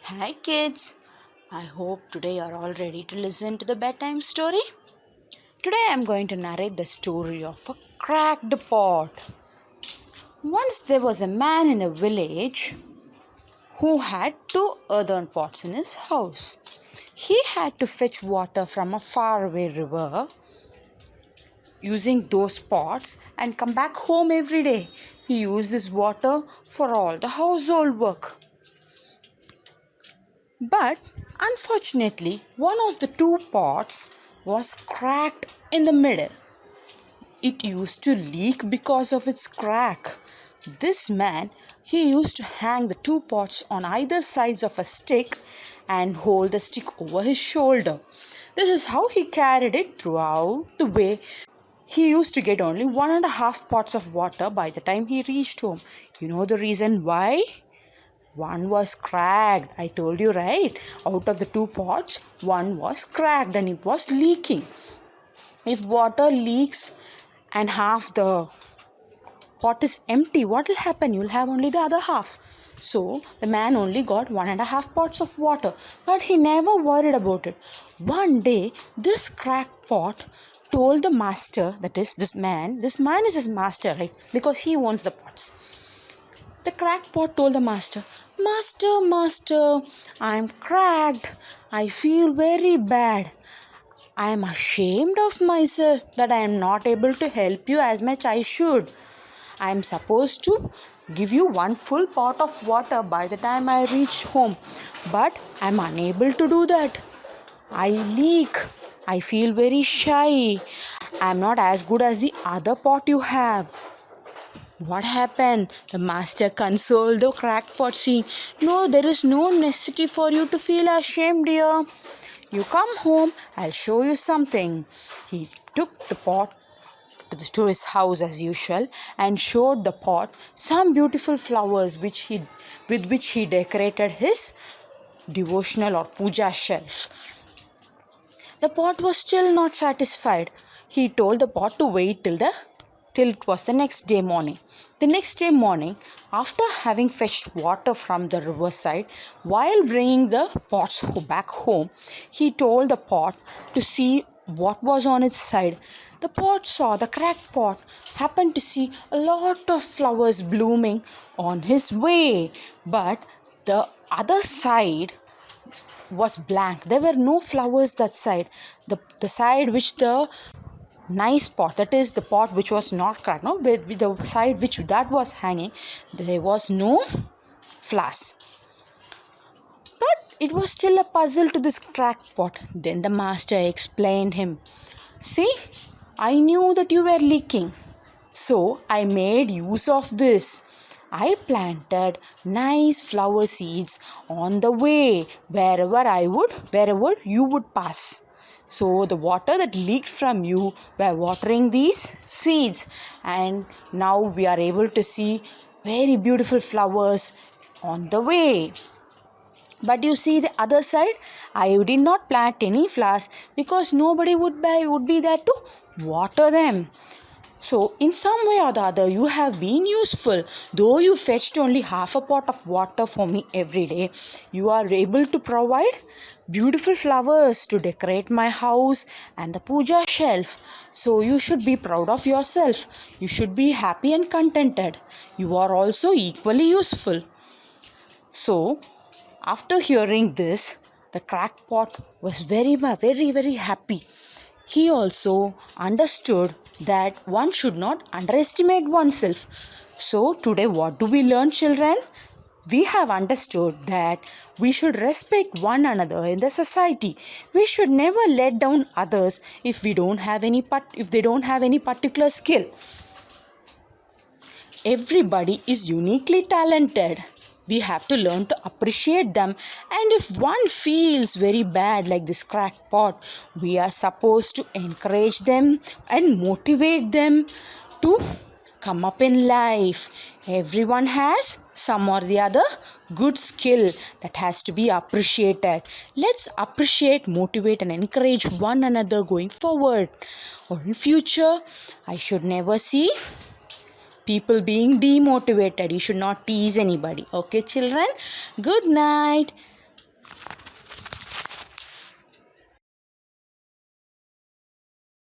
Hi kids, I hope today you are all ready to listen to the bedtime story. Today I am going to narrate the story of a cracked pot. Once there was a man in a village who had two earthen pots in his house. He had to fetch water from a faraway river using those pots and come back home every day. He used this water for all the household work. But unfortunately, one of the two pots was cracked in the middle. It used to leak because of its crack. This man, he used to hang the two pots on either sides of a stick and hold the stick over his shoulder. This is how he carried it throughout the way. He used to get only 1.5 pots of water by the time he reached home. You know the reason why? One was cracked. I told you, right? Out of the two pots, one was cracked and it was leaking. If water leaks and half the pot is empty, what will happen? You will have only the other half. So the man only got 1.5 pots of water, but he never worried about it. One day, this cracked pot told the master, that is this man is his master, right? Because he owns the pots. The cracked pot told the master, Master, I am cracked. I feel very bad. I am ashamed of myself that I am not able to help you as much I should. I am supposed to give you one full pot of water by the time I reach home, but I am unable to do that. I leak. I feel very shy. I am not as good as the other pot you have. What happened? The master consoled the crackpot, saying, No, there is no necessity for you to feel ashamed, dear. You come home, I'll show you something. He took the pot to his house as usual and showed the pot some beautiful flowers with which he decorated his devotional or puja shelf. The pot was still not satisfied. He told the pot to wait till it was the next day morning. The next day morning, after having fetched water from the riverside, while bringing the pots back home, he told the pot to see what was on its side. The cracked pot happened to see a lot of flowers blooming on his way, but the other side was blank. There were no flowers that side. The side which the nice pot, that is the pot which was not cracked, no, with the side which that was hanging, there was no flowers. But it was still a puzzle to this cracked pot. Then the master explained him, See, I knew that you were leaking, so I made use of this. I planted nice flower seeds on the way wherever you would pass. So the water that leaked from you were watering these seeds, and now we are able to see very beautiful flowers on the way. But you see the other side, I did not plant any flowers because nobody would be there to water them. So, in some way or the other, you have been useful. Though you fetched only half a pot of water for me every day, you are able to provide beautiful flowers to decorate my house and the puja shelf. So, you should be proud of yourself. You should be happy and contented. You are also equally useful. So, after hearing this, the crackpot was very, very, very happy. He also understood that one should not underestimate oneself. So, today, what do we learn, children? We have understood that we should respect one another in the society. We should never let down others if they don't have any particular skill. Everybody is uniquely talented. We have to learn to appreciate them, and if one feels very bad like this cracked pot, we are supposed to encourage them and motivate them to come up in life. Everyone has some or the other good skill that has to be appreciated. Let's appreciate, motivate and encourage one another going forward. Or in future, I should never see people being demotivated. You should not tease anybody. Okay, children? Good night.